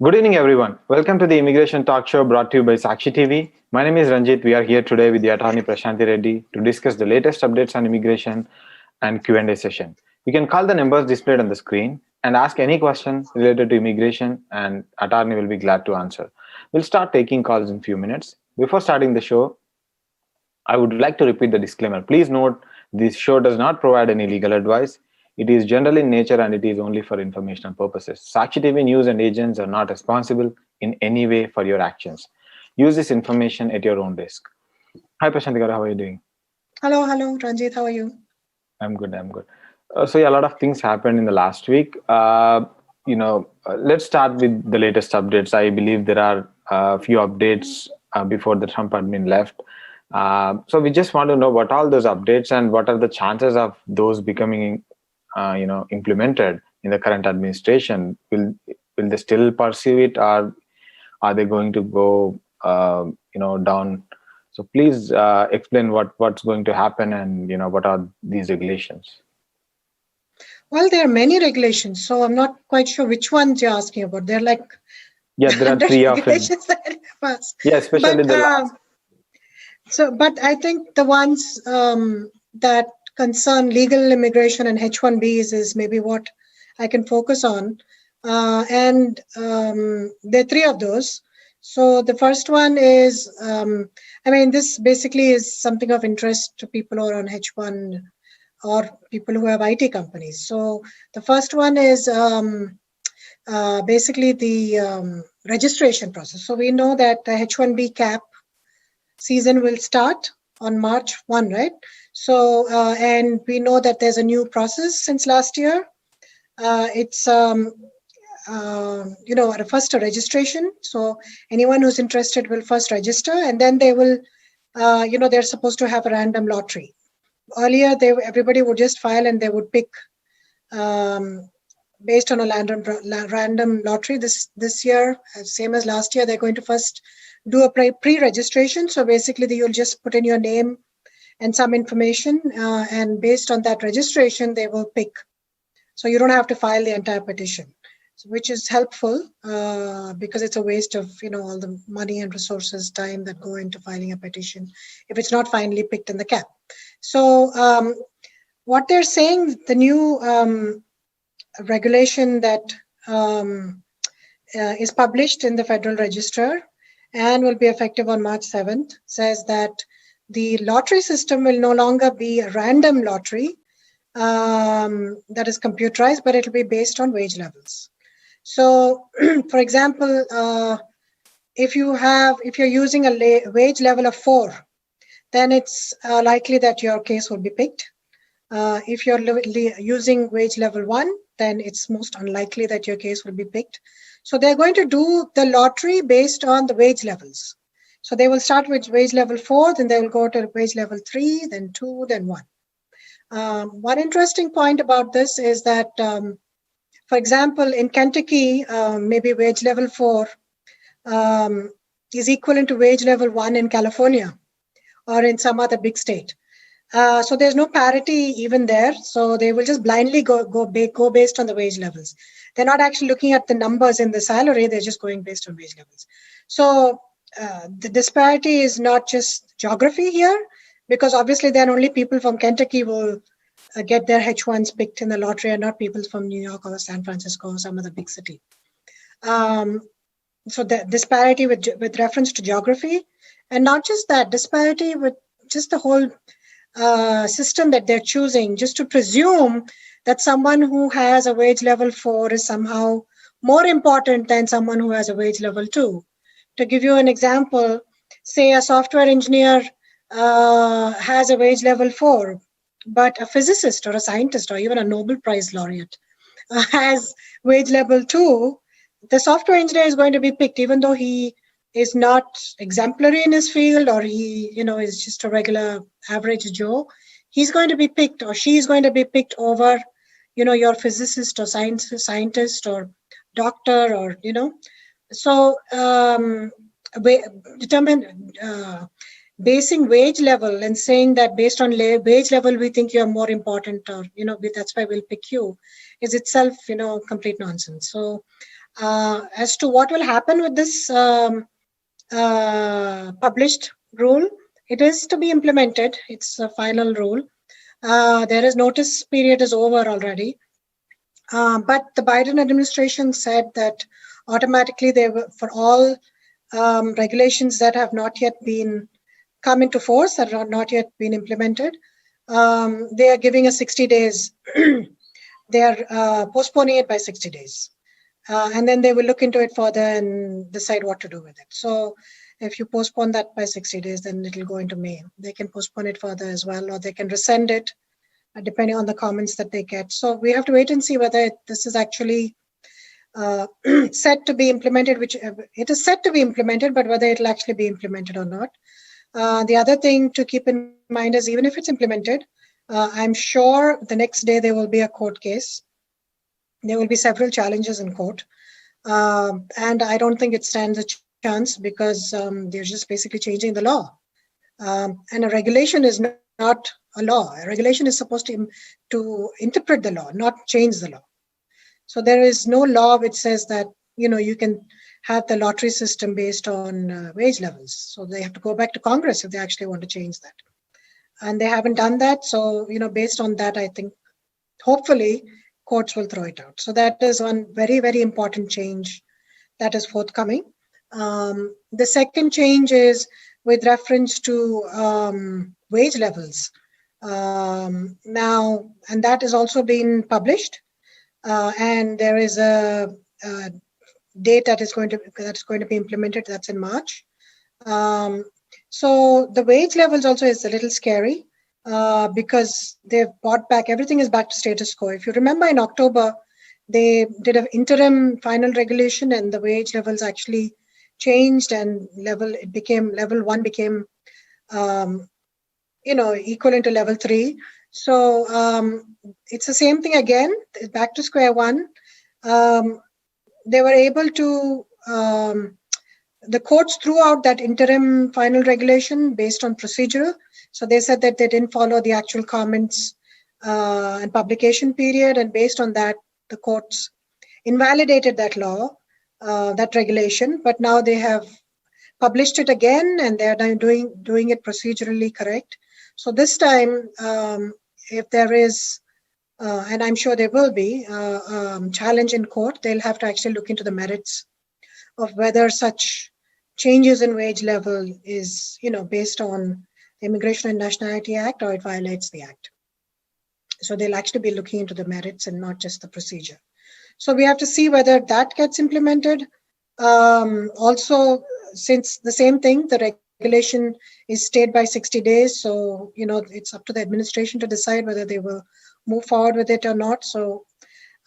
Good evening, everyone. Welcome to the Immigration Talk Show brought to you by Sakshi TV. My name is Ranjit. We are here today with the Attorney Prashanthi Reddy to discuss the latest updates on immigration and Q&A session. You can call the numbers displayed on the screen and ask any question related to immigration, and Attorney will be glad to answer. We'll start taking calls in a few minutes. Before starting the show, I would like to repeat the disclaimer. Please note this show does not provide any legal advice. It is general in nature and it is only for informational purposes. Sakshi TV news and agents are not responsible in any way for your actions. Use this information at your own risk. Hi Prashanthi garu, how are you doing? Hello, Ranjit, how are you? I'm good. A lot of things happened in the last week. Let's start with the latest updates. I believe there are a few updates before the Trump admin left. So we just want to know what all those updates and what are the chances of those becoming, implemented in the current administration. Will they still pursue it, or are they going to go, down? So please explain what's going to happen and what are these regulations. Well, there are many regulations, so I'm not quite sure which ones you're asking about. They're like there are three regulations. Yeah, especially the last. But I think the ones that concern legal immigration and H1Bs is maybe what I can focus on. And there are three of those. So the first one is, this basically is something of interest to people who are on H1 or people who have IT companies. So the first one is basically the registration process. So we know that the H1B cap season will start on March 1, right? So, and we know that there's a new process since last year. It's, first a registration. So anyone who's interested will first register, and then they will, they're supposed to have a random lottery. Earlier, everybody would just file and they would pick based on a random lottery. This year, same as last year, they're going to first do a pre-registration. So basically, you'll just put in your name and some information, and based on that registration, they will pick. So you don't have to file the entire petition, which is helpful because it's a waste of all the money and resources, time that go into filing a petition if it's not finally picked in the cap. So what they're saying, the new regulation that is published in the Federal Register and will be effective on March 7th, says that the lottery system will no longer be a random lottery that is computerized, but it will be based on wage levels. So, for example, if you're using a wage level of 4, then it's likely that your case will be picked. If you're using wage level 1, then it's most unlikely that your case will be picked. So they're going to do the lottery based on the wage levels. So they will start with wage level 4, then they will go to wage level 3, then 2, then 1. One interesting point about this is that, for example, in Kentucky, maybe wage level 4 is equivalent to wage level 1 in California or in some other big state. So there's no parity even there. So they will just blindly go based on the wage levels. They're not actually looking at the numbers in the salary. They're just going based on wage levels. So the disparity is not just geography here, because obviously then only people from Kentucky will get their H1s picked in the lottery and not people from New York or San Francisco or some other big city. So the disparity with reference to geography, and not just that, disparity with just the whole system that they're choosing, just to presume that someone who has a wage level 4 is somehow more important than someone who has a wage level 2. To give you an example, say a software engineer has a wage level 4, but a physicist or a scientist or even a Nobel Prize laureate has wage level 2, the software engineer is going to be picked, even though he is not exemplary in his field, or he, is just a regular average Joe. He's going to be picked, or she is going to be picked over, your physicist or scientist or doctor, or, So basing wage level and saying that based on wage level, we think you're more important, or, that's why we'll pick you, is itself, complete nonsense. So As to what will happen with this published rule, it is to be implemented. It's a final rule. There is notice period is over already. But the Biden administration said that automatically they were, for all regulations that have not yet been come into force, that are not yet been implemented, they are giving us 60 days. They are postponing it by 60 days. And then they will look into it further and decide what to do with it. So if you postpone that by 60 days, then it will go into May. They can postpone it further as well, or they can rescind it, depending on the comments that they get. So we have to wait and see whether this is actually set to be implemented, which it is set to be implemented, but whether it will actually be implemented or not. The other thing to keep in mind is even if it's implemented, I'm sure the next day there will be a court case. There will be several challenges in court. And I don't think it stands a chance because they're just basically changing the law. And a regulation is not a law. A regulation is supposed to interpret the law, not change the law. So there is no law which says that, you can have the lottery system based on wage levels. So they have to go back to Congress if they actually want to change that. And they haven't done that. So, based on that, I think hopefully courts will throw it out. So that is one very, very important change that is forthcoming. The second change is with reference to wage levels. Now, and that has also been published. And there is a date that's going to be implemented. That's in March. So the wage levels also is a little scary because they've brought back, everything is back to status quo. If you remember in October, they did an interim final regulation and the wage levels actually changed and level 1 became, equivalent to level 3. So it's the same thing again, back to square one. They were able to, the courts threw out that interim final regulation based on procedure. So they said that they didn't follow the actual comments and publication period. And based on that, the courts invalidated that law, that regulation. But now they have published it again and they're doing it procedurally correct. So this time, if there is, and I'm sure there will be, challenge in court, they'll have to actually look into the merits of whether such changes in wage level is, based on the Immigration and Nationality Act or it violates the Act. So they'll actually be looking into the merits and not just the procedure. So we have to see whether that gets implemented. Also, since the same thing, the regulation is stayed by 60 days. So, it's up to the administration to decide whether they will move forward with it or not. So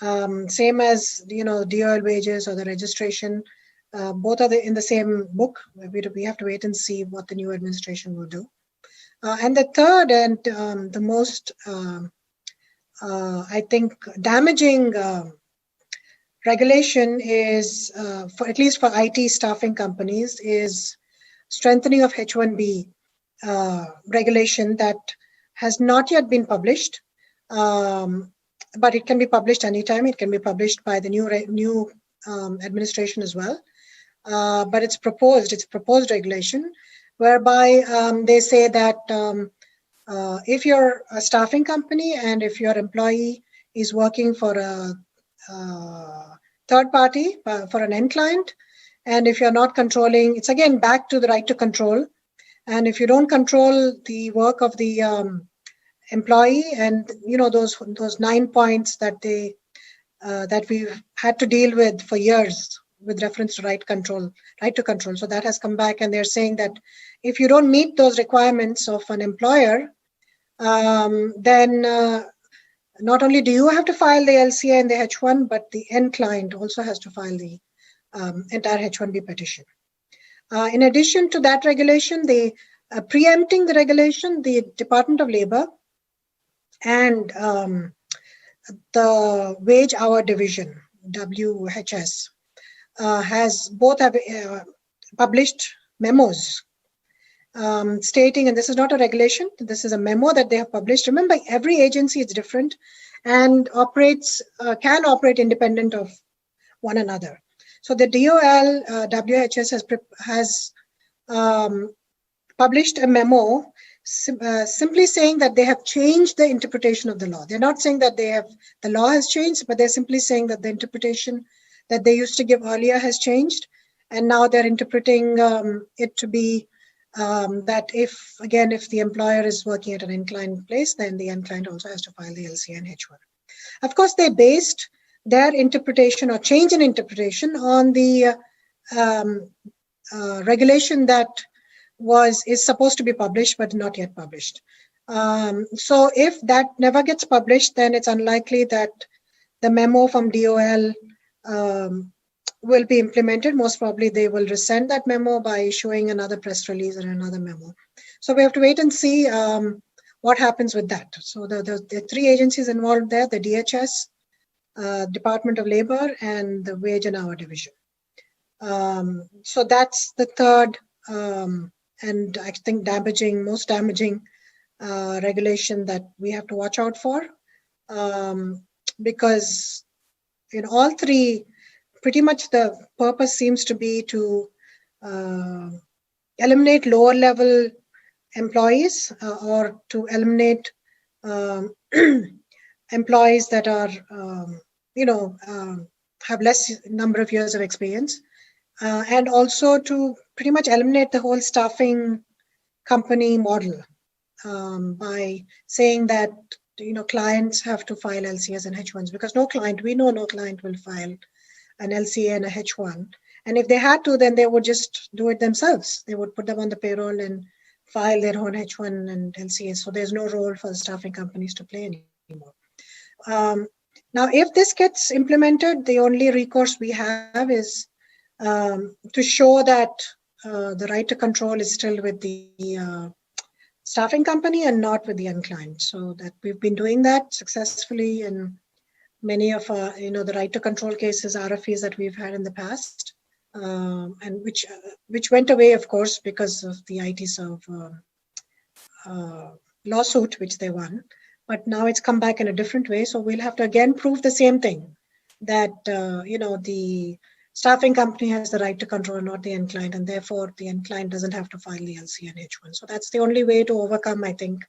same as, DOL wages or the registration, both are in the same book. We have to wait and see what the new administration will do. And the third and the most, I think, damaging regulation is, for at least for IT staffing companies, is strengthening of H1B regulation that has not yet been published, but it can be published anytime. It can be published by the new administration as well. But it's proposed regulation, whereby they say that if you're a staffing company and if your employee is working for a third party, for an end client, and if you're not controlling, it's again back to the right to control. And if you don't control the work of the employee, and those 9 points that that we've had to deal with for years with reference to right to control. So that has come back, and they're saying that if you don't meet those requirements of an employer, then not only do you have to file the LCA and the H1, but the end client also has to file the entire H1B petition. In addition to that regulation, preempting the regulation, the Department of Labor and the Wage Hour Division, WHS, both have published memos stating, and this is not a regulation, this is a memo that they have published. Remember, every agency is different and can operate independent of one another. So the DOL WHS has published a memo simply saying that they have changed the interpretation of the law. They're not saying that the law has changed, but they're simply saying that the interpretation that they used to give earlier has changed. And now they're interpreting it to be that if the employer is working at an inclined place, then the end client also has to file the LCA and H1. Of course, they based their interpretation or change in interpretation on the regulation that is supposed to be published but not yet published. So if that never gets published, then it's unlikely that the memo from DOL will be implemented. Most probably they will rescind that memo by issuing another press release or another memo. So we have to wait and see what happens with that. So the three agencies involved there, the DHS, Department of Labor, and the Wage and Hour Division. So that's the third and I think most damaging regulation that we have to watch out for, because in all three, pretty much the purpose seems to be to eliminate lower level employees or to eliminate employees that are, have less number of years of experience, and also to pretty much eliminate the whole staffing company model by saying that clients have to file LCAs and H1s, because we know no client will file an LCA and a H1. And if they had to, then they would just do it themselves. They would put them on the payroll and file their own H1 and LCA. So there's no role for the staffing companies to play anymore. Now, if this gets implemented, the only recourse we have is to show that the right to control is still with the staffing company and not with the end client. So that we've been doing that successfully in many of our, the right to control cases, RFEs that we've had in the past, and which went away, of course, because of the IT-Serve lawsuit, which they won. But now it's come back in a different way. So we'll have to again prove the same thing, that, the staffing company has the right to control, not the end client, and therefore the end client doesn't have to file the LC and H1. So that's the only way to overcome, I think,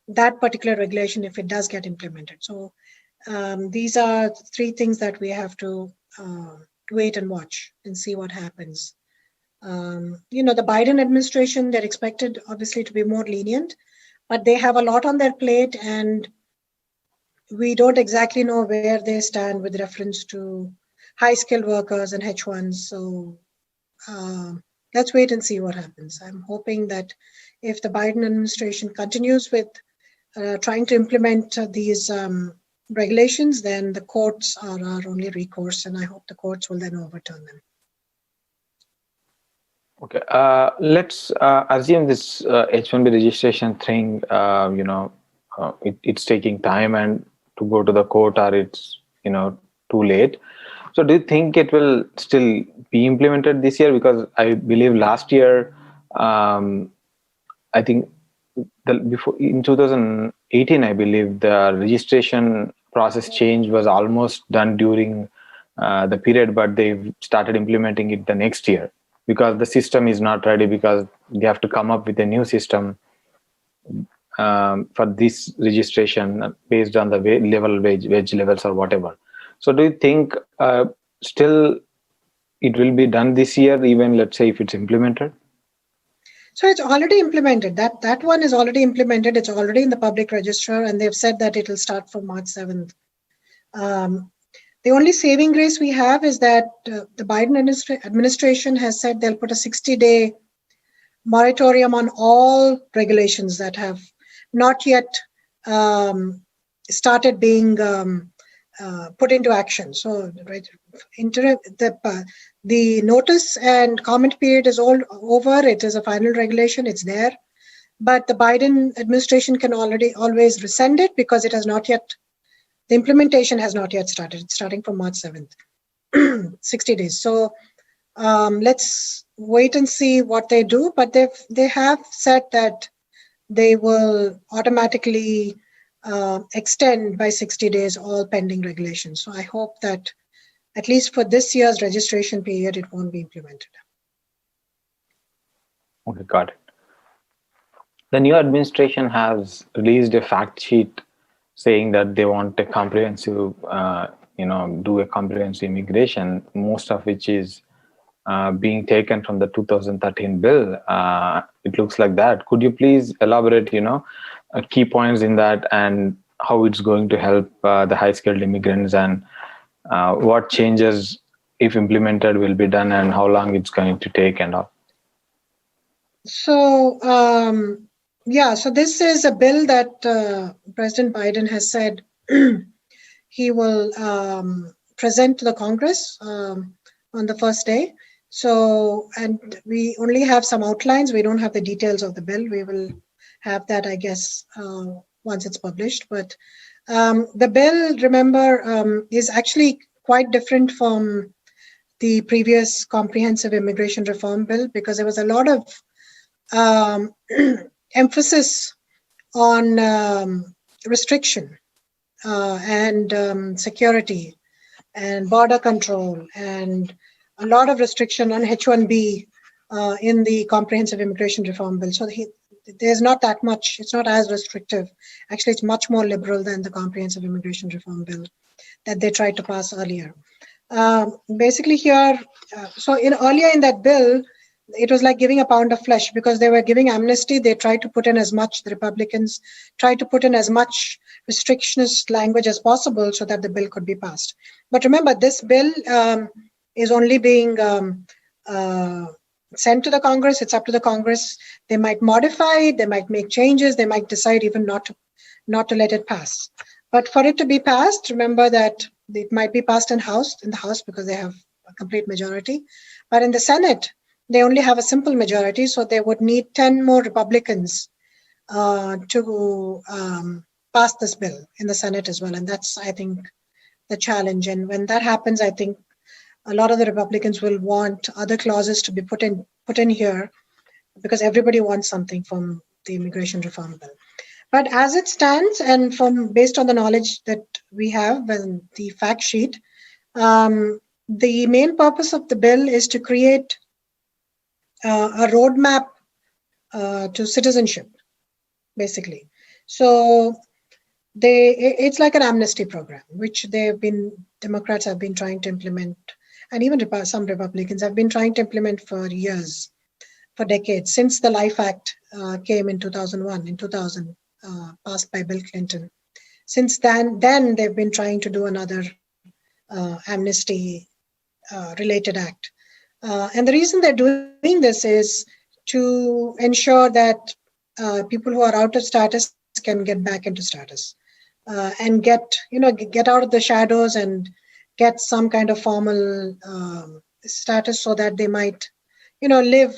that particular regulation if it does get implemented. So these are three things that we have to wait and watch and see what happens. The Biden administration, they're expected obviously to be more lenient, but they have a lot on their plate, and we don't exactly know where they stand with reference to high-skilled workers and H1s. So let's wait and see what happens. I'm hoping that if the Biden administration continues with trying to implement these regulations, then the courts are our only recourse, and I hope the courts will then overturn them. Okay, let's assume this H1B registration thing, it's taking time and to go to the court, or it's, too late. So do you think it will still be implemented this year? Because I believe last year, I think before in 2018, I believe the registration process change was almost done during the period, but they started implementing it the next year because the system is not ready, because they have to come up with a new system for this registration based on the wage levels or whatever. So do you think still it will be done this year, even let's say if it's implemented? So it's already implemented. That one is already implemented. It's already in the public register, and they've said that it will start from March 7th. The only saving grace we have is that the Biden administration has said they'll put a 60-day moratorium on all regulations that have not yet started being put into action. So, right, the notice and comment period is all over. It is a final regulation. It's there, but the Biden administration can always rescind it because it has not yet. The implementation has not yet started. It's starting from March 7th, 60 days. So let's wait and see what they do. But they have said that they will automatically extend by 60 days all pending regulations. So I hope that at least for this year's registration period, it won't be implemented. Okay, got it. The new administration has released a fact sheet saying that they want a comprehensive, do a comprehensive immigration, most of which is being taken from the 2013 bill. It looks like that. Could you please elaborate, key points in that and how it's going to help the high-skilled immigrants, and what changes, if implemented, will be done, and how long it's going to take and all? So, so this is a bill that President Biden has said he will present to the Congress on the first day. So, and we only have some outlines. We don't have the details of the bill. We will have that, I guess, once it's published. But the bill, remember, is actually quite different from the previous comprehensive immigration reform bill, because there was a lot of emphasis on restriction and security and border control, and a lot of restriction on H1B in the comprehensive immigration reform bill. So there's not that much, it's not as restrictive. Actually, it's much more liberal than the comprehensive immigration reform bill that they tried to pass earlier. Basically here, earlier in that bill, it was like giving a pound of flesh, because they were giving amnesty. They tried to put in as much, the Republicans tried to put in as much restrictionist language as possible so that the bill could be passed. But remember, this bill is only being sent to the Congress. It's up to the Congress. They might modify it, they might make changes, they might decide even not to let it pass. But for it to be passed, remember that it might be passed in the House because they have a complete majority. But in the Senate, they only have a simple majority, so they would need 10 more Republicans to pass this bill in the Senate as well. And that's, I think, the challenge. And when that happens, I think a lot of the Republicans will want other clauses to be put in here, because everybody wants something from the immigration reform bill. But as it stands, and based on the knowledge that we have and the fact sheet, the main purpose of the bill is to create a roadmap to citizenship, basically. So it's like an amnesty program, which Democrats have been trying to implement, and even some Republicans have been trying to implement for years, for decades, since the Life Act came in 2000, passed by Bill Clinton. Since then they've been trying to do another amnesty related act. And the reason they're doing this is to ensure that people who are out of status can get back into status and get out of the shadows and get some kind of formal status, so that they might, live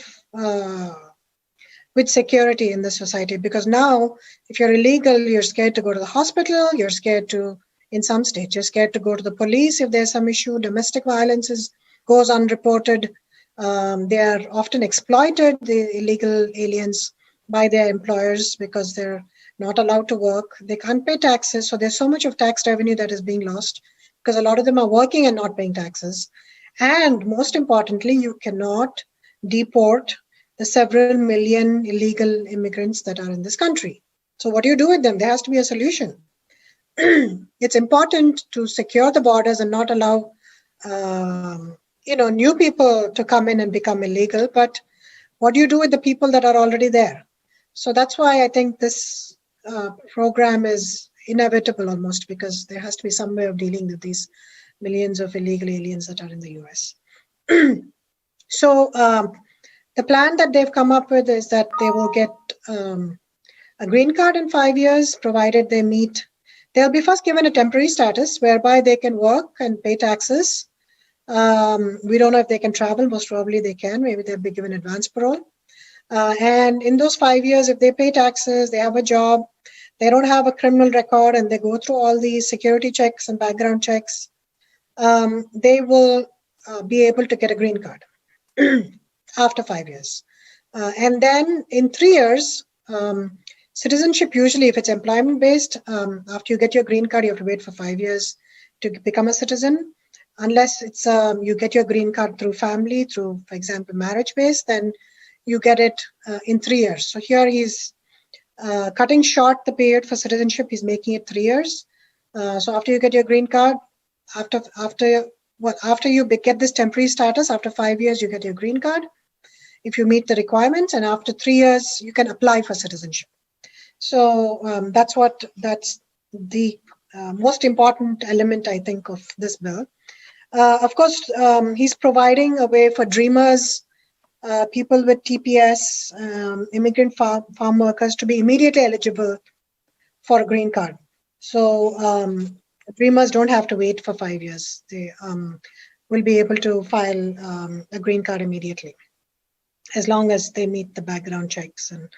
with security in the society. Because now, if you're illegal, you're scared to go to the hospital, you're scared to, in some states, you're scared to go to the police if there's some issue. Domestic violence goes unreported. They are often exploited, the illegal aliens, by their employers, because they're not allowed to work. They can't pay taxes. So there's so much of tax revenue that is being lost, because a lot of them are working and not paying taxes. And most importantly, you cannot deport the several million illegal immigrants that are in this country. So what do you do with them? There has to be a solution. It's important to secure the borders and not allow new people to come in and become illegal. But what do you do with the people that are already there? So that's why I think this program is inevitable almost, because there has to be some way of dealing with these millions of illegal aliens that are in the US. So the plan that they've come up with is that they will get a green card in 5 years, provided they meet. They'll be first given a temporary status whereby they can work and pay taxes. We don't know if they can travel. Most probably they can. Maybe they'll be given advance parole. And in those 5 years, if they pay taxes, they have a job, they don't have a criminal record, and they go through all these security checks and background checks, they will be able to get a green card after 5 years. And then in 3 years, citizenship, usually if it's employment-based, after you get your green card, you have to wait for 5 years to become a citizen. unless it's you get your green card through family, through, for example, marriage based, then you get it in 3 years. So here he's cutting short the period for citizenship. He's making it 3 years. So after you get your green card, after you get this temporary status, after 5 years, you get your green card if you meet the requirements, and after 3 years, you can apply for citizenship. So that's the most important element, I think, of this bill. Of course, he's providing a way for dreamers, people with TPS, immigrant farm workers to be immediately eligible for a green card. So dreamers don't have to wait for 5 years. They will be able to file a green card immediately, as long as they meet the background checks and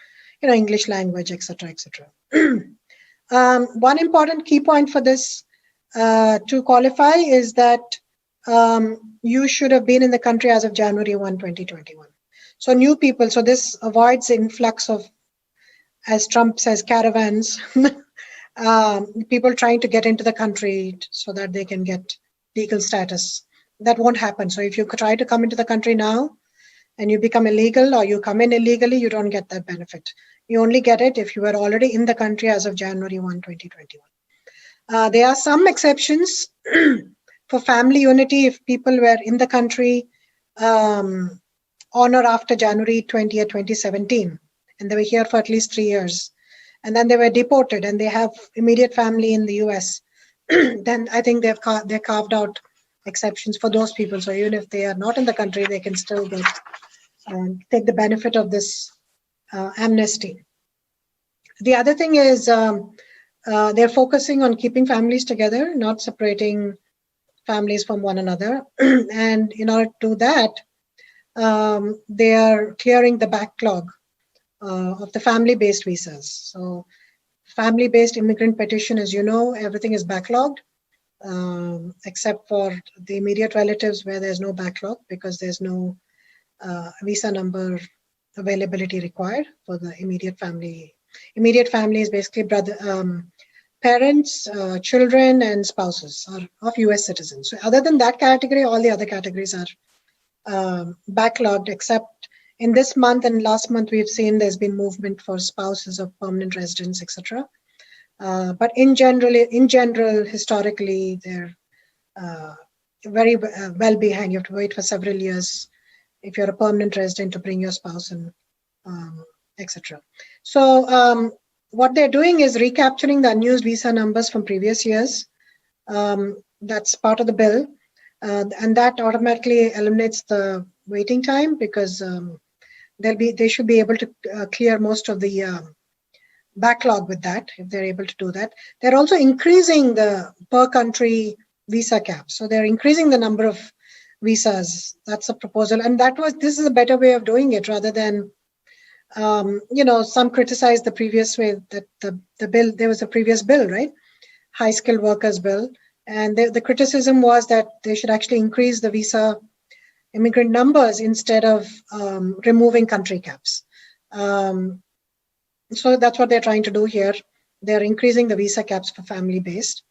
English language, etc., etc. One important key point for this to qualify is that you should have been in the country as of January 1, 2021. So new people, so this avoids the influx of, as Trump says, caravans, people trying to get into the country so that they can get legal status. That won't happen. So if you try to come into the country now and you become illegal or you come in illegally, you don't get that benefit. You only get it if you were already in the country as of January 1, 2021. There are some exceptions for family unity if people were in the country on or after January 20th, 2017, and they were here for at least 3 years, and then they were deported and they have immediate family in the US, then I think they're carved out exceptions for those people. So even if they are not in the country, they can still get take the benefit of this amnesty. The other thing is they're focusing on keeping families together, not separating families from one another. And in order to do that, they are clearing the backlog of the family-based visas. So family-based immigrant petition, as you know, everything is backlogged, except for the immediate relatives where there's no backlog because there's no visa number availability required for the immediate family. Immediate family is basically parents, children, and spouses of US citizens. So other than that category, all the other categories are backlogged, except in this month and last month, we've seen there's been movement for spouses of permanent residents, etc. But in general, historically, they're very well behind. You have to wait for several years if you're a permanent resident to bring your spouse and etc. So what they're doing is recapturing the unused visa numbers from previous years. That's part of the bill, and that automatically eliminates the waiting time because they should be able to clear most of the backlog with that if they're able to do that. They're also increasing the per country visa cap, so they're increasing the number of visas. That's a proposal, and this is a better way of doing it rather than some criticize the previous way that the bill, there was a previous bill, right? High skilled workers bill. And the criticism was that they should actually increase the visa immigrant numbers instead of removing country caps. So that's what they're trying to do here. They're increasing the visa caps for family based.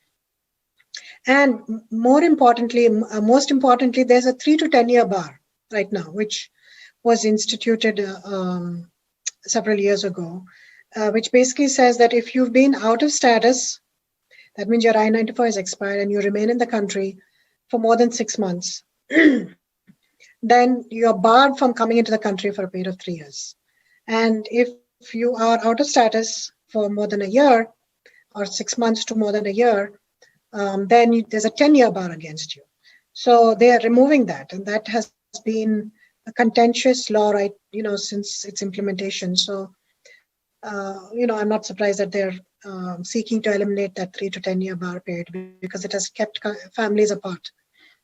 And most importantly, there's a 3 to 10 year bar right now, which was instituted several years ago, which basically says that if you've been out of status, that means your I-94 is expired and you remain in the country for more than 6 months, then you're barred from coming into the country for a period of 3 years. And if you are out of status for more than a year or 6 months to more than a year, then there's a 10-year bar against you. So they are removing that, and that has been a contentious law, right? Since its implementation. So, I'm not surprised that they're seeking to eliminate that 3 to 10 year bar period because it has kept families apart.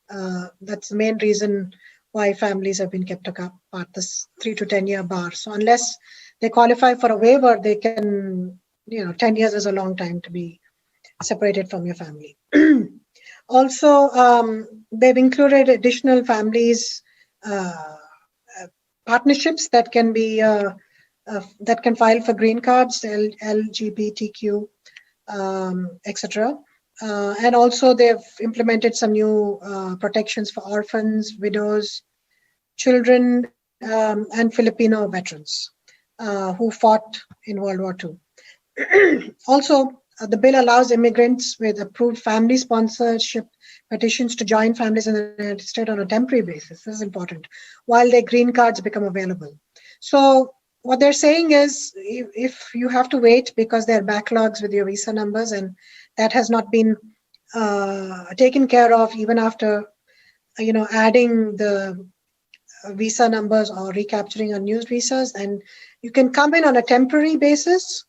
That's the main reason why families have been kept apart, this 3 to 10 year bar. So unless they qualify for a waiver, they can, 10 years is a long time to be separated from your family. Also, they've included additional families, partnerships that can be that can file for green cards, LGBTQ, etc. And also they've implemented some new protections for orphans, widows, children, and Filipino veterans who fought in World War II. Also, the bill allows immigrants with approved family sponsorship petitions to join families in the United States on a temporary basis. This is important, while their green cards become available. So what they're saying is, if you have to wait because there are backlogs with your visa numbers and that has not been taken care of even after adding the visa numbers or recapturing unused visas, and you can come in on a temporary basis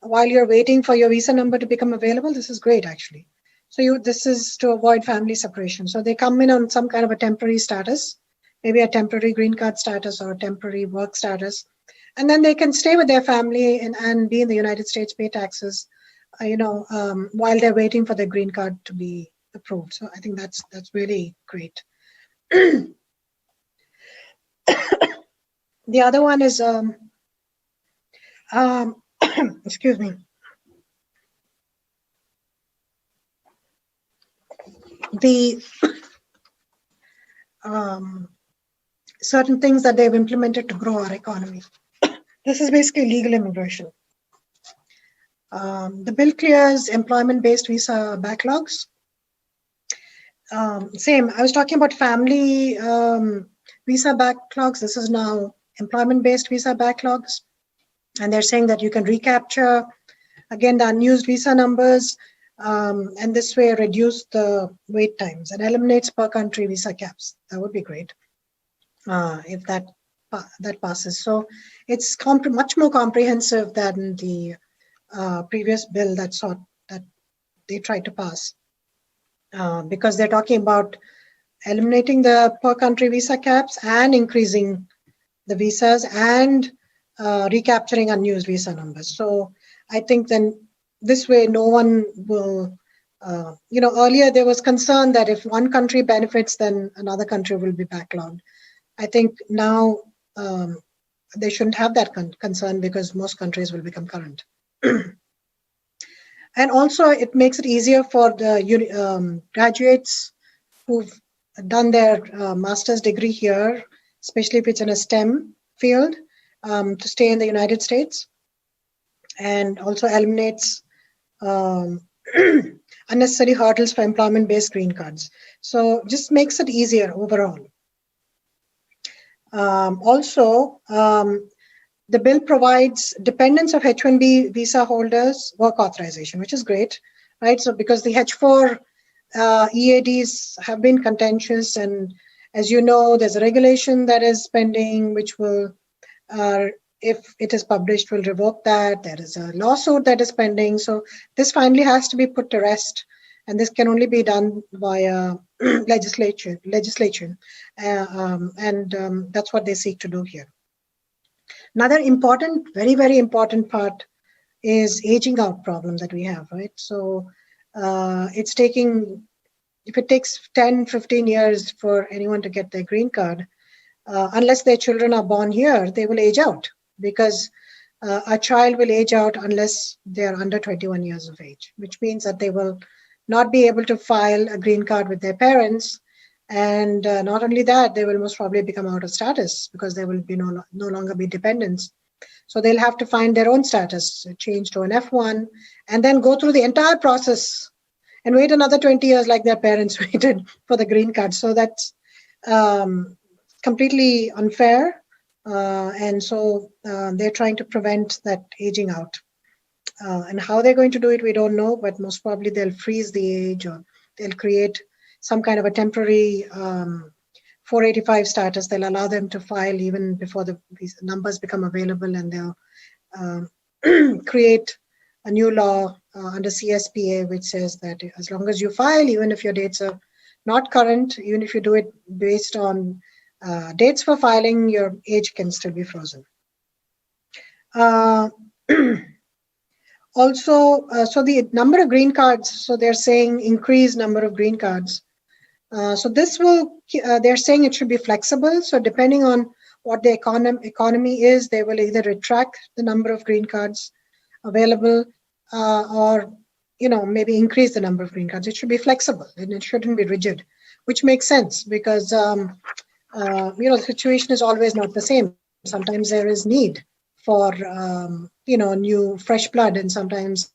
while you're waiting for your visa number to become available. This is great, actually. So this is to avoid family separation. So they come in on some kind of a temporary status, maybe a temporary green card status or a temporary work status, and then they can stay with their family and be in the United States, pay taxes, while they're waiting for their green card to be approved. So I think that's really great. The other one is, excuse me. The certain things that they've implemented to grow our economy. This is basically legal immigration. The bill clears employment-based visa backlogs. Same, I was talking about family visa backlogs. This is now employment-based visa backlogs. And they're saying that you can recapture, again, the unused visa numbers, and this way reduce the wait times and eliminates per country visa caps. That would be great if that passes. So it's much more comprehensive than the previous bill that they tried to pass, because they're talking about eliminating the per country visa caps and increasing the visas and recapturing unused visa numbers. So I think then this way no one will, earlier there was concern that if one country benefits, then another country will be backlogged. I think now they shouldn't have that concern because most countries will become current. And also it makes it easier for the graduates who've done their master's degree here, especially if it's in a STEM field, to stay in the United States, and also eliminates unnecessary hurdles for employment-based green cards. So just makes it easier overall. Also, the bill provides dependents of H1B visa holders work authorization, which is great, right? So because the H4 EADs have been contentious, and as you know, there's a regulation that is pending, which will, if it is published, will revoke that. There is a lawsuit that is pending. So this finally has to be put to rest, and this can only be done via legislation, and that's what they seek to do here. Another important, very, very important part is aging out problem that we have, right? So it's taking, if it takes 10, 15 years for anyone to get their green card, unless their children are born here, they will age out, because a child will age out unless they're under 21 years of age, which means that they will not be able to file a green card with their parents. And not only that, they will most probably become out of status because they will be no longer be dependents. So they'll have to find their own status, change to an F1, and then go through the entire process and wait another 20 years like their parents waited for the green card. So that's completely unfair. And so they're trying to prevent that aging out. And how they're going to do it, we don't know, but most probably they'll freeze the age, or they'll create some kind of a temporary 485 status. They'll allow them to file even before these numbers become available, and they'll create a new law under CSPA, which says that as long as you file, even if your dates are not current, even if you do it based on dates for filing, your age can still be frozen. Also, so the number of green cards, so they're saying increase number of green cards. So this will, they're saying it should be flexible. So depending on what the economy is, they will either retract the number of green cards available, or maybe increase the number of green cards. It should be flexible and it shouldn't be rigid, which makes sense because, the situation is always not the same. Sometimes there is need for, new fresh blood, and sometimes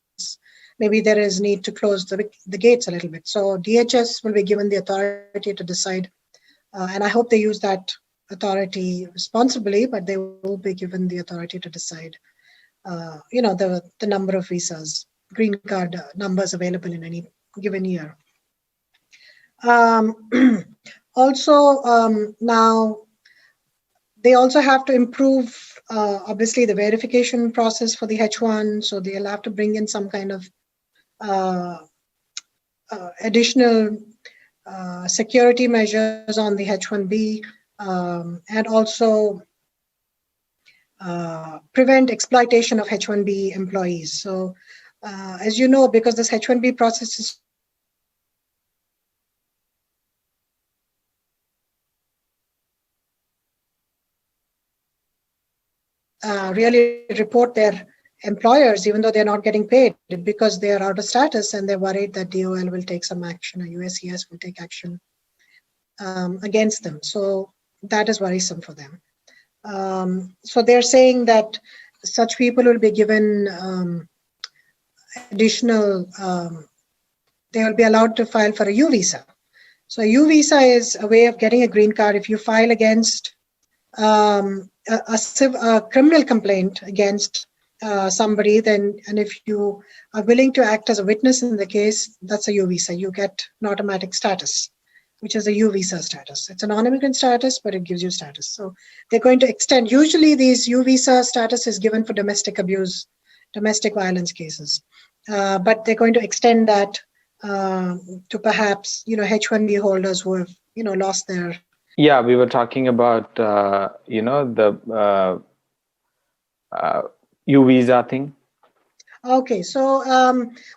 maybe there is need to close the gates a little bit. So DHS will be given the authority to decide, and I hope they use that authority responsibly, but they will be given the authority to decide, the number of visas, green card numbers available in any given year. Also, now they also have to improve, obviously, the verification process for the H1. So they'll have to bring in some kind of additional security measures on the H1B, and also prevent exploitation of H1B employees. So, as you know, because this H1B process is really report their employers, even though they're not getting paid, because they are out of status and they're worried that DOL will take some action or USCIS will take action against them. So that is worrisome for them. So they're saying that such people will be given additional, they will be allowed to file for a U visa. So a U visa is a way of getting a green card. If you file against a criminal complaint against somebody, then, and if you are willing to act as a witness in the case, that's a U visa. You get an automatic status, which is a U visa status. It's a non-immigrant status, but it gives you status. So they're going to extend. Usually these U visa status is given for domestic abuse, domestic violence cases, but they're going to extend that to perhaps, H1B holders who have, lost their. Yeah, we were talking about, the U visa thing. Okay, so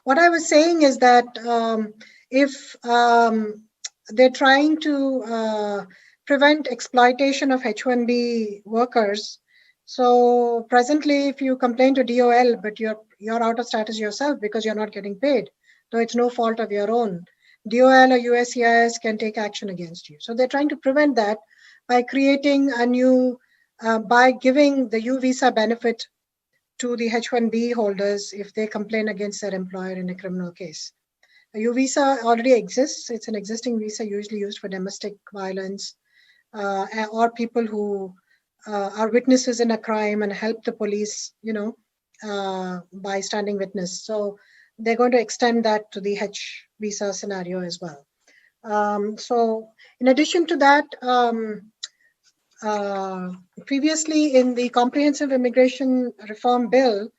what I was saying is that if they're trying to prevent exploitation of H1B workers, so presently if you complain to DOL, but you're out of status yourself because you're not getting paid, though it's no fault of your own, DOL or USCIS can take action against you. So they're trying to prevent that by creating a new, by giving the U visa benefit to the H1B holders if they complain against their employer in a criminal case. A U visa already exists. It's an existing visa usually used for domestic violence or people who are witnesses in a crime and help the police, by standing witness. So they're going to extend that to the H visa scenario as well. So in addition to that, previously in the Comprehensive Immigration Reform Bill,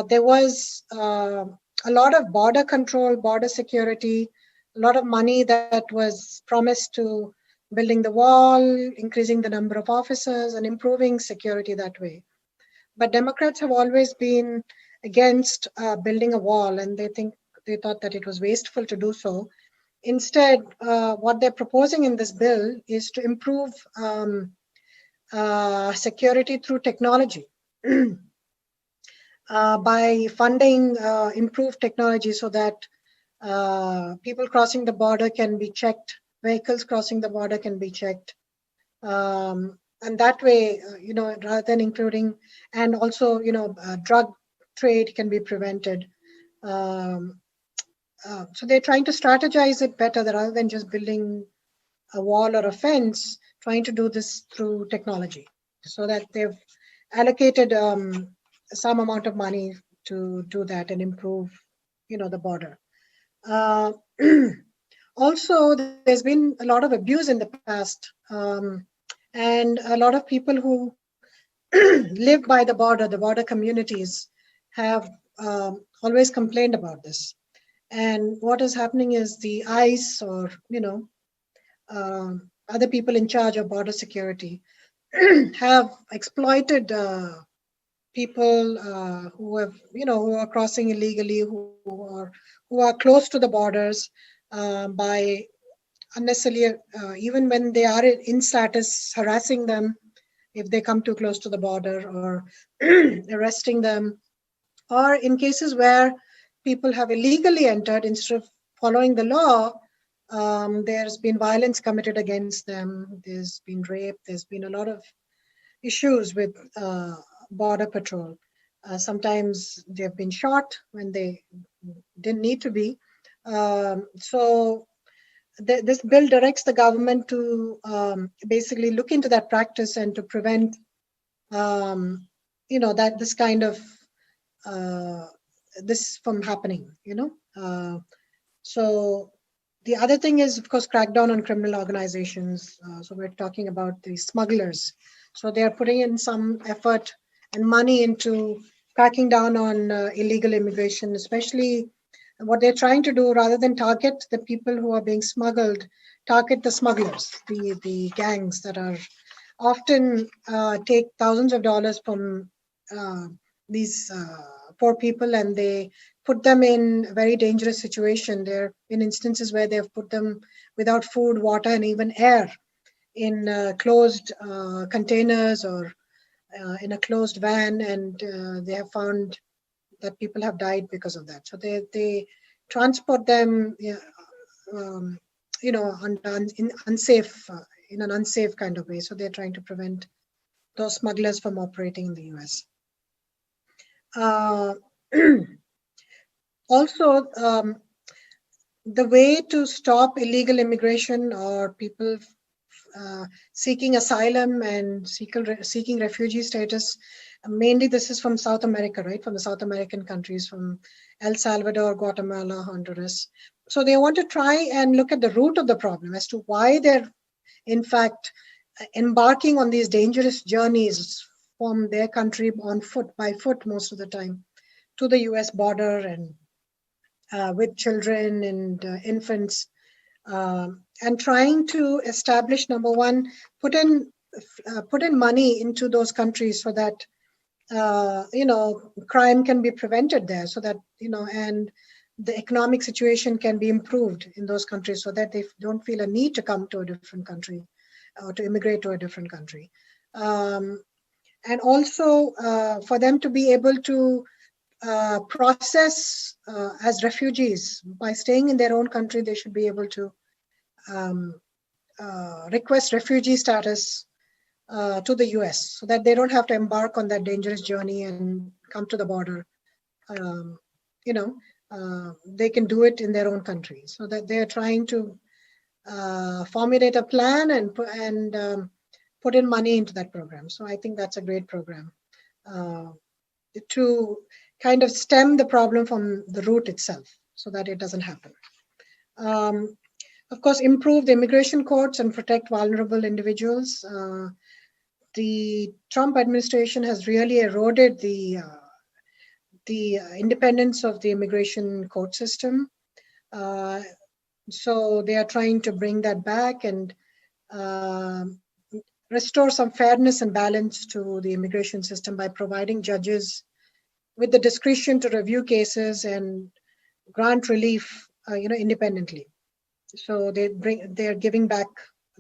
there was a lot of border control, border security, a lot of money that was promised to building the wall, increasing the number of officers, and improving security that way. But Democrats have always been against building a wall, and they thought that it was wasteful to do so. Instead, what they're proposing in this bill is to improve security through technology by funding improved technology so that people crossing the border can be checked, vehicles crossing the border can be checked. And that way, rather than including, and also, drug trade can be prevented. So they're trying to strategize it better rather than just building a wall or a fence, trying to do this through technology, so that they've allocated some amount of money to do that and improve, the border. Also, there's been a lot of abuse in the past, and a lot of people who live by the border communities have always complained about this. And what is happening is the ICE or, other people in charge of border security have exploited people who have, who are crossing illegally, who are close to the borders by unnecessarily, even when they are in status, harassing them if they come too close to the border, or arresting them, or in cases where people have illegally entered, instead of following the law, there's been violence committed against them. There's been rape. There's been a lot of issues with border patrol. Sometimes they've been shot when they didn't need to be. So this bill directs the government to basically look into that practice and to prevent, that this kind of this from happening. So the other thing is, of course, crackdown on criminal organizations. So we're talking about the smugglers. So they are putting in some effort and money into cracking down on illegal immigration, especially what they're trying to do, rather than target the people who are being smuggled, target the smugglers, the gangs that are often take thousands of dollars from these poor people, and they put them in a very dangerous situation. There have been instances where they've put them without food, water, and even air in closed containers or in a closed van, and they have found that people have died because of that. So they transport them, in an unsafe kind of way. So they're trying to prevent those smugglers from operating in the US. Also, the way to stop illegal immigration or people seeking asylum and seeking refugee status, mainly this is from South America, right? From the South American countries, from El Salvador, Guatemala, Honduras. So they want to try and look at the root of the problem as to why they're, in fact, embarking on these dangerous journeys from their country on foot, by foot most of the time, to the US border, and with children and infants, and trying to establish, number one, put in money into those countries so that crime can be prevented there, so that and the economic situation can be improved in those countries, so that they don't feel a need to come to a different country or to immigrate to a different country, and also for them to be able to process as refugees. By staying in their own country, they should be able to request refugee status to the US, so that they don't have to embark on that dangerous journey and come to the border. They can do it in their own country. So that they are trying to formulate a plan and put in money into that program. So I think that's a great program to kind of stem the problem from the root itself, so that it doesn't happen. Of course, improve the immigration courts and protect vulnerable individuals. The Trump administration has really eroded the independence of the immigration court system. So they are trying to bring that back and restore some fairness and balance to the immigration system by providing judges with the discretion to review cases and grant relief, independently. So they're giving back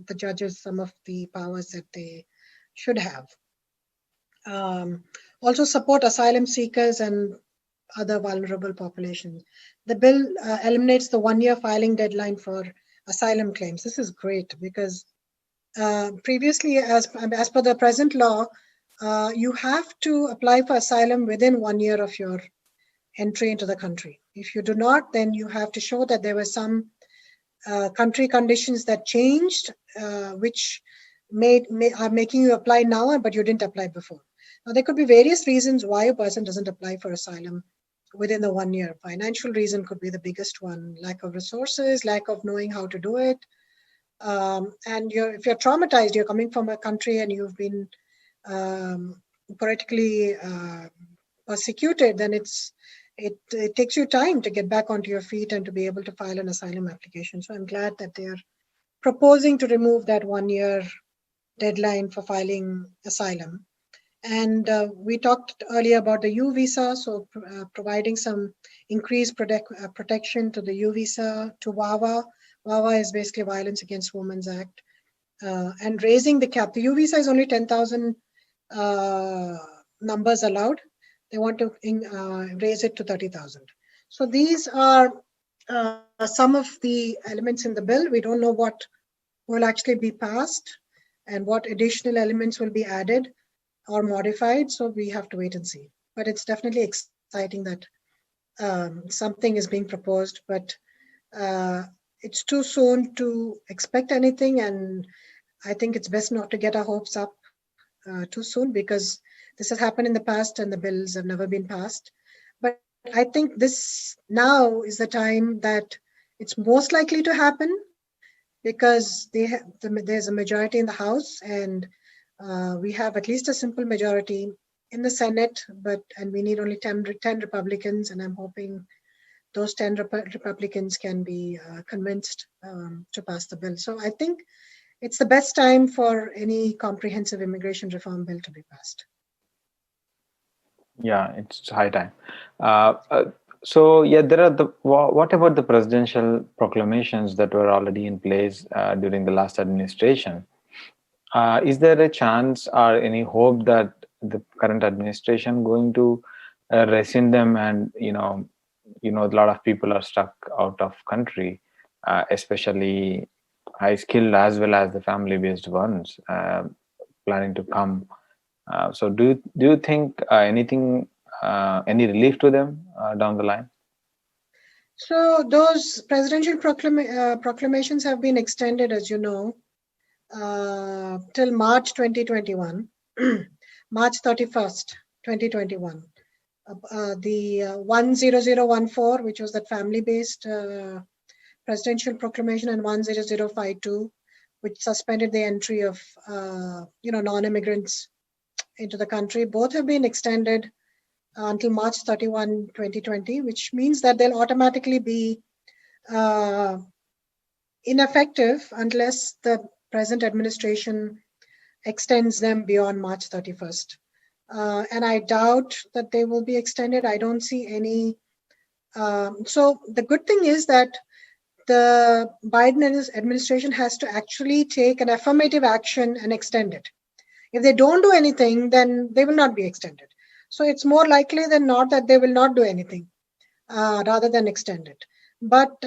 the judges some of the powers that they should have. Also support asylum seekers and other vulnerable populations. The bill eliminates the 1-year filing deadline for asylum claims. This is great because previously, as per the present law, you have to apply for asylum within 1 year of your entry into the country. If you do not, then you have to show that there were some country conditions that changed, which are making you apply now, but you didn't apply before. Now, there could be various reasons why a person doesn't apply for asylum within the 1 year. Financial reason could be the biggest one, lack of resources, lack of knowing how to do it. And if you're traumatized, you're coming from a country and you've been politically persecuted, then it takes you time to get back onto your feet and to be able to file an asylum application. So I'm glad that they're proposing to remove that 1 year deadline for filing asylum. And we talked earlier about the U visa, so providing some increased protection to the U visa, to VAWA. VAWA is basically Violence Against Women's Act, and raising the cap. The U visa is only 10,000 numbers allowed. They want to raise it to 30,000. So these are some of the elements in the bill. We don't know what will actually be passed and what additional elements will be added or modified. So we have to wait and see. But it's definitely exciting that something is being proposed, but it's too soon to expect anything. And I think it's best not to get our hopes up too soon, because this has happened in the past and the bills have never been passed. But I think this now is the time that it's most likely to happen, because there's a majority in the House, and we have at least a simple majority in the Senate, and we need only 10 Republicans, and I'm hoping those 10 Republicans can be convinced to pass the bill. So I think it's the best time for any comprehensive immigration reform bill to be passed. Yeah, it's high time. So yeah, there are what about the presidential proclamations that were already in place during the last administration? Is there a chance or any hope that the current administration going to rescind them? And a lot of people are stuck out of country, especially high skilled as well as the family based ones planning to come. So do you think any relief to them down the line? So those presidential proclamations have been extended, as you know, till March 2021, March 31st, 2021. The 10014, which was that family-based presidential proclamation, and 10052, which suspended the entry of non-immigrants into the country, both have been extended until March 31, 2020, which means that they'll automatically be ineffective unless the present administration extends them beyond March 31st. And I doubt that they will be extended. I don't see any. So the good thing is that the Biden administration has to actually take an affirmative action and extend it. If they don't do anything, then they will not be extended. So it's more likely than not that they will not do anything rather than extend it. But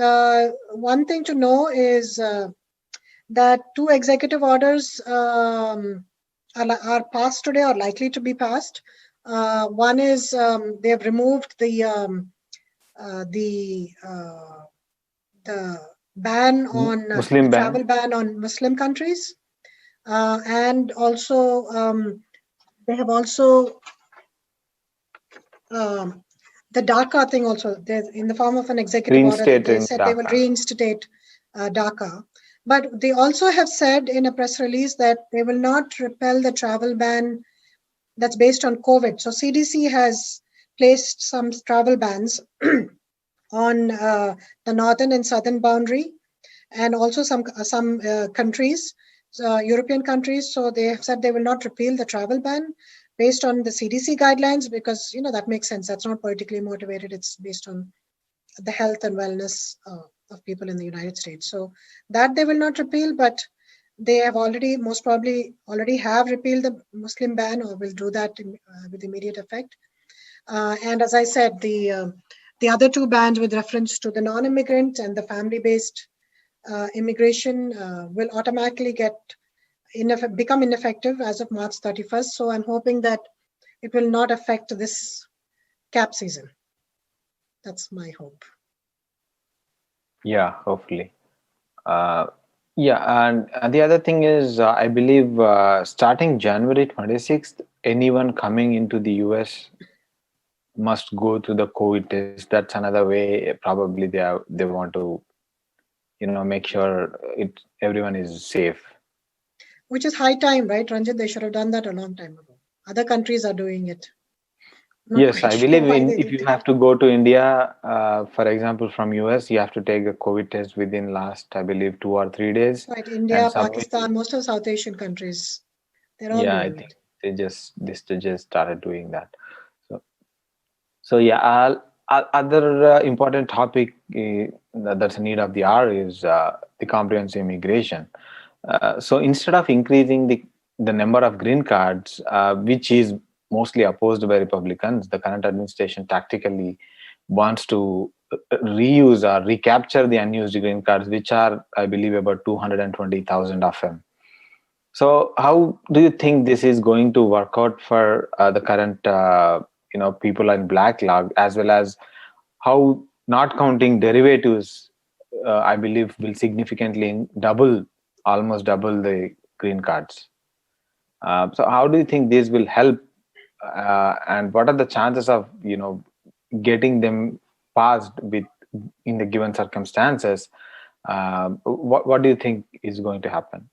one thing to know is that 2 executive orders are passed today, or likely to be passed. One is they have removed the ban on travel ban on Muslim countries, and also they have also the DACA thing also, in the form of an executive order. They said DACA. They will reinstate DACA. But they also have said in a press release that they will not repeal the travel ban that's based on COVID. So CDC has placed some travel bans on the northern and southern boundary, and also some countries, European countries. So they have said they will not repeal the travel ban based on the CDC guidelines, because that makes sense. That's not politically motivated. It's based on the health and wellness of people in the United States. So that they will not repeal, but they have most probably already have repealed the Muslim ban, or will do that with immediate effect. And as I said, the other 2 bans with reference to the non-immigrant and the family-based immigration will automatically become ineffective as of March 31st. So I'm hoping that it will not affect this cap season. That's my hope. Yeah, hopefully. Yeah, and the other thing is, I believe starting January 26th, anyone coming into the US must go to the COVID test. That's another way. Probably they want to, make sure everyone is safe. Which is high time, right, Ranjit? They should have done that a long time ago. Other countries are doing it. Yes, I believe if you have to go to India, for example, from US, you have to take a COVID test within last, I believe, 2 or 3 days. Right, India, Pakistan, most of South Asian countries, they're all doing I think they just started doing that. So yeah, other important topic that's a need of the hour is the comprehensive immigration. So instead of increasing the number of green cards, which is mostly opposed by Republicans, the current administration tactically wants to reuse or recapture the unused green cards, which are, I believe, about 220,000 of them. So how do you think this is going to work out for the current people in backlog, as well as how not counting derivatives, I believe, will significantly almost double the green cards. So how do you think this will help, and what are the chances of getting them passed with in the given circumstances? What do you think is going to happen?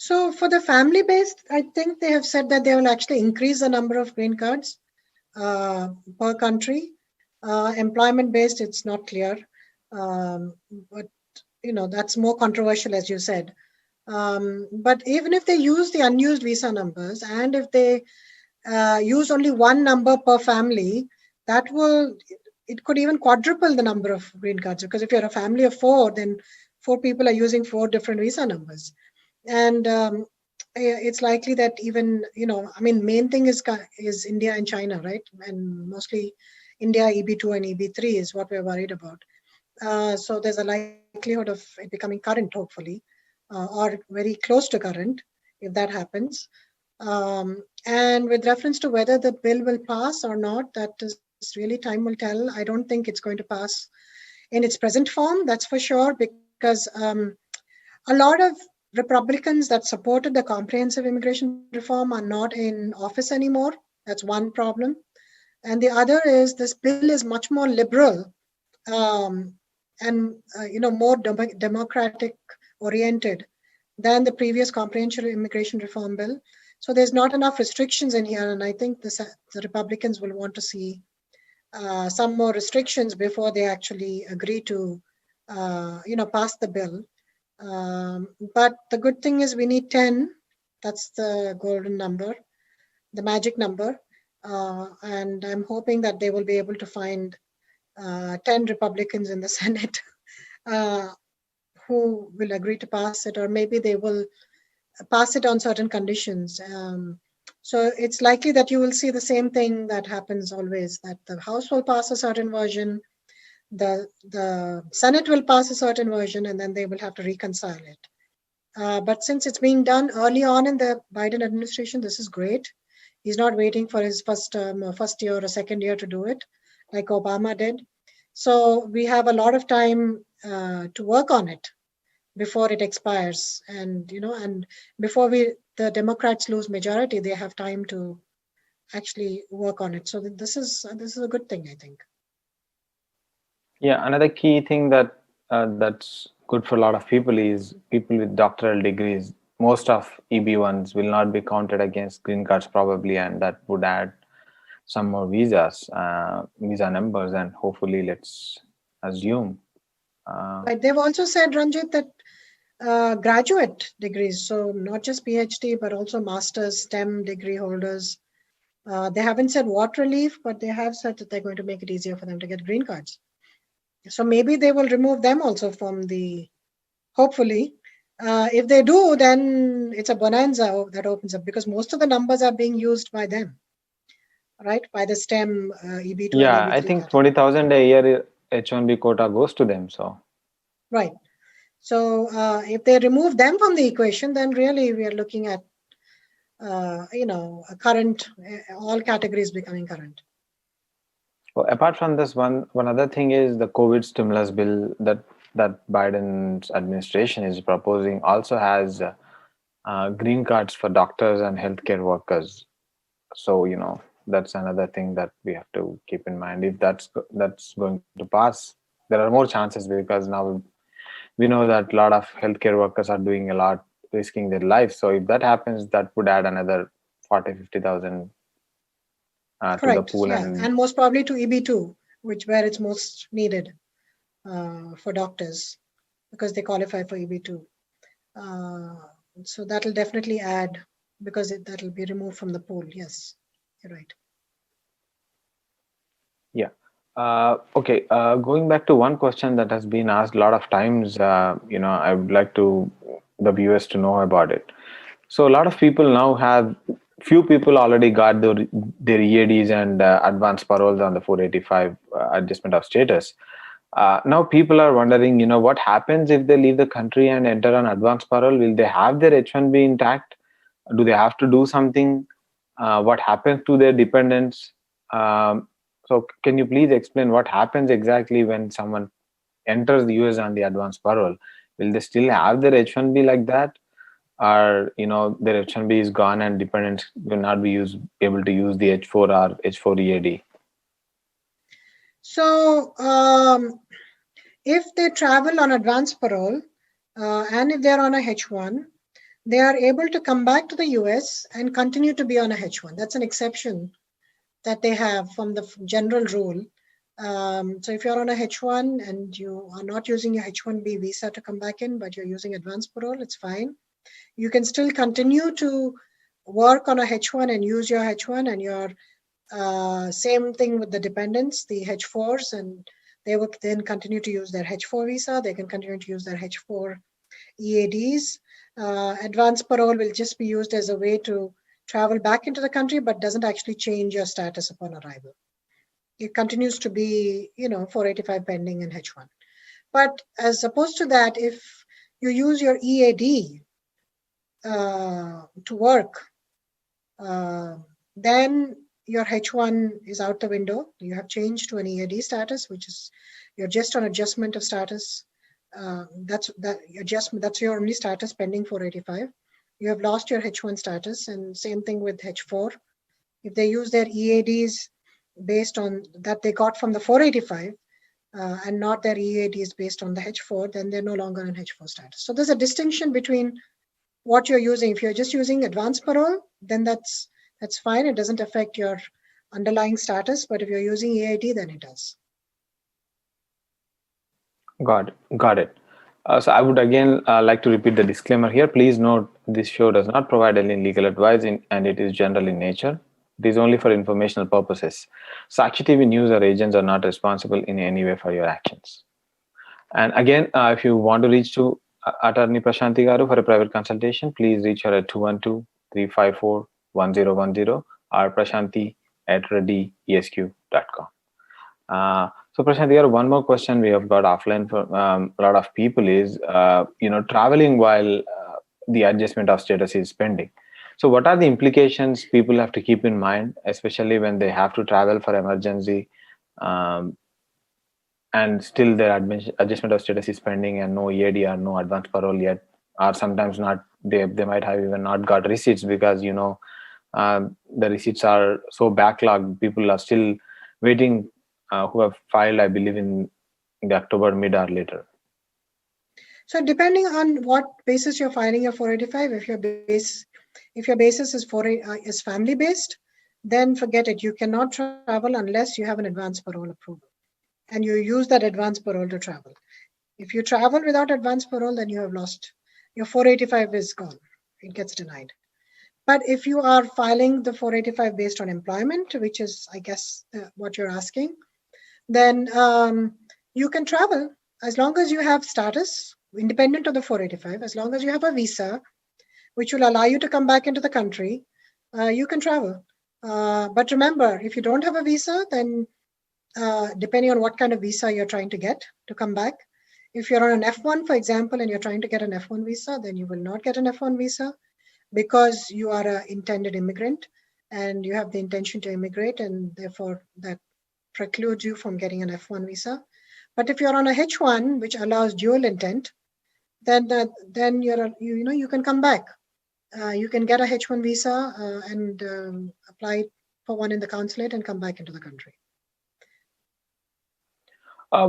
So for the family based, I think they have said that they will actually increase the number of green cards per country. Employment based, it's not clear, but that's more controversial, as you said. But even if they use the unused visa numbers, and if they use only one number per family, it could even quadruple the number of green cards, because if you're a family of 4, then 4 people are using 4 different visa numbers. And it's likely that even, main thing is India and China, right? And mostly India, EB2 and EB3 is what we're worried about. So there's a likelihood of it becoming current, hopefully, or very close to current, if that happens. And with reference to whether the bill will pass or not, that is really time will tell. I don't think it's going to pass in its present form, that's for sure, because a lot of Republicans that supported the comprehensive immigration reform are not in office anymore. That's one problem. And the other is this bill is much more liberal and more democratic oriented than the previous comprehensive immigration reform bill. So there's not enough restrictions in here, and I think the Republicans will want to see some more restrictions before they actually agree to pass the bill. But the good thing is we need 10. That's the golden number, the magic number. And I'm hoping that they will be able to find 10 Republicans in the Senate who will agree to pass it, or maybe they will pass it on certain conditions. So it's likely that you will see the same thing that happens always, that the House will pass a certain version, the Senate will pass a certain version, and then they will have to reconcile it. But since it's being done early on in the Biden administration, this is great. He's not waiting for his first term or first year or second year to do it, like Obama did. So we have a lot of time to work on it before it expires, and before the Democrats lose majority, they have time to actually work on it. So this is a good thing, I think. Yeah, another key thing that's good for a lot of people is people with doctoral degrees. Most of EB1s will not be counted against green cards probably, and that would add some more visa numbers, and hopefully, let's assume. But they've also said, Ranjit, that graduate degrees, so not just PhD, but also master's STEM degree holders, they haven't said what relief, but they have said that they're going to make it easier for them to get green cards. So maybe they will remove them also from hopefully. If they do, then it's a bonanza that opens up, because most of the numbers are being used by them, right? By the STEM EB2 Yeah, and EB3 I think 20,000 a year H1B quota goes to them. So right. So if they remove them from the equation, then really we are looking at a current, all categories becoming current. well, apart from this, one other thing is the COVID stimulus bill that Biden's administration is proposing also has green cards for doctors and healthcare workers. So that's another thing that we have to keep in mind. If that's going to pass, there are more chances, because now we know that a lot of healthcare workers are doing a lot, risking their lives. So if that happens, that would add another 40,000-50,000 to the pool. Yeah. And most probably to EB2, where it's most needed for doctors, because they qualify for EB2. So that will definitely add, because that will be removed from the pool. Yes, you're right. Yeah. Okay. Going back to one question that has been asked a lot of times, I would like the viewers to know about it. So a lot of people now have few people already got their EADs and advance paroles on the 485 adjustment of status. Now people are wondering, what happens if they leave the country and enter on advance parole? Will they have their H1B intact? Do they have to do something? What happens to their dependents? So can you please explain what happens exactly when someone enters the US on the advance parole? Will they still have their H1B like that? Or their H1B is gone and dependents will not be able to use the H4 or H4 EAD? So if they travel on advance parole and if they're on a H1, they are able to come back to the US and continue to be on a H1. That's an exception that they have from the general rule. So if you're on a H1 and you are not using your H1B visa to come back in, but you're using advance parole, it's fine. You can still continue to work on a H1 and use your H1 and your same thing with the dependents, the H4s, and they will then continue to use their H4 visa. They can continue to use their H4 EADs. Advance parole will just be used as a way to travel back into the country, but doesn't actually change your status upon arrival. It continues to be, 485 pending and H1. But as opposed to that, if you use your EAD to work, then your H1 is out the window. You have changed to an EAD status, which is you're just on adjustment of status. That's your only status pending 485. You have lost your H1 status, and same thing with H4. If they use their EADs based on that they got from the 485 and not their EADs based on the H4, then they're no longer in H4 status. So there's a distinction between what you're using. If you're just using advance parole, then that's fine. It doesn't affect your underlying status. But if you're using EAD, then it does. Got it. So I would again like to repeat the disclaimer here. Please note this show does not provide any legal advice and it is general in nature. It is only for informational purposes. Sakshi TV news or agents are not responsible in any way for your actions. And again, if you want to reach to Attorney Prashanthi Garu for a private consultation, please reach her at 212-354-1010 or prashanthi@reddyesq.com. So Prashanthi Garu, one more question we have got offline for a lot of people is, traveling while the adjustment of status is pending. So what are the implications people have to keep in mind, especially when they have to travel for emergency and still their adjustment of status is pending and no EAD or no advance parole yet, or sometimes not, they might have even not got receipts because, the receipts are so backlogged. People are still waiting who have filed, I believe, in the October mid or later. So depending on what basis you're filing your 485, if your basis is family based, then forget it. You cannot travel unless you have an advance parole approval and you use that advance parole to travel. If you travel without advance parole, then you have lost. Your 485 is gone. It gets denied. But if you are filing the 485 based on employment, which is, I guess, what you're asking, then you can travel as long as you have status, independent of the 485, as long as you have a visa, which will allow you to come back into the country, you can travel. But remember, if you don't have a visa, then depending on what kind of visa you're trying to get to come back, if you're on an F1, for example, and you're trying to get an F1 visa, then you will not get an F1 visa because you are an intended immigrant and you have the intention to immigrate, and therefore that precludes you from getting an F1 visa. But if you're on a H1, which allows dual intent, then you can come back. You can get a H1 visa and apply for one in the consulate and come back into the country.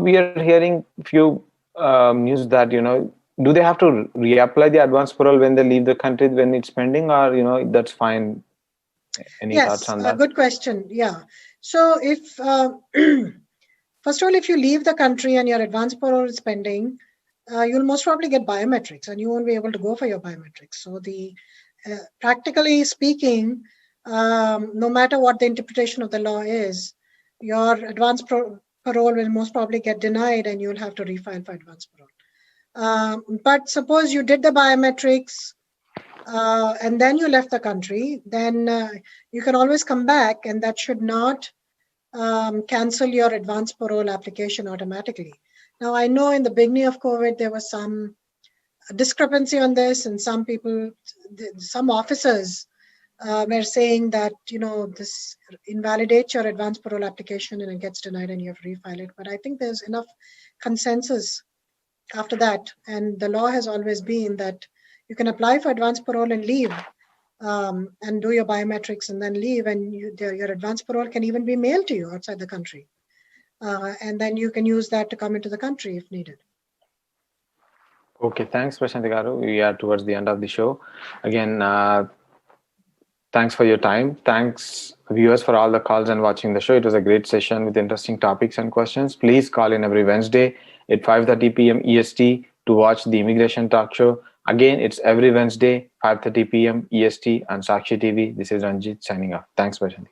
We are hearing few news that, do they have to reapply the advance parole when they leave the country when it's pending, or, that's fine? Any thoughts on that? Good question. Yeah. So if, first of all, if you leave the country and your advance parole is pending, you'll most probably get biometrics and you won't be able to go for your biometrics. So practically speaking, no matter what the interpretation of the law is, your advance parole will most probably get denied and you'll have to refile for advance parole. But suppose you did the biometrics and then you left the country, then you can always come back, and that should not cancel your advance parole application automatically. Now, I know in the beginning of COVID, there was some discrepancy on this, and some people, some officers were saying that, this invalidates your advance parole application and it gets denied and you have to refile it. But I think there's enough consensus after that. And the law has always been that you can apply for advance parole and leave and do your biometrics and then leave, and your advance parole can even be mailed to you outside the country. And then you can use that to come into the country if needed. Okay, thanks, Prashanthi Garu. We are towards the end of the show. Again, thanks for your time. Thanks, viewers, for all the calls and watching the show. It was a great session with interesting topics and questions. Please call in every Wednesday at 5:30 p.m. EST to watch the Immigration Talk Show. Again, it's every Wednesday, 5:30 p.m. EST on Sakshi TV. This is Ranjit signing off. Thanks, Prashanthi.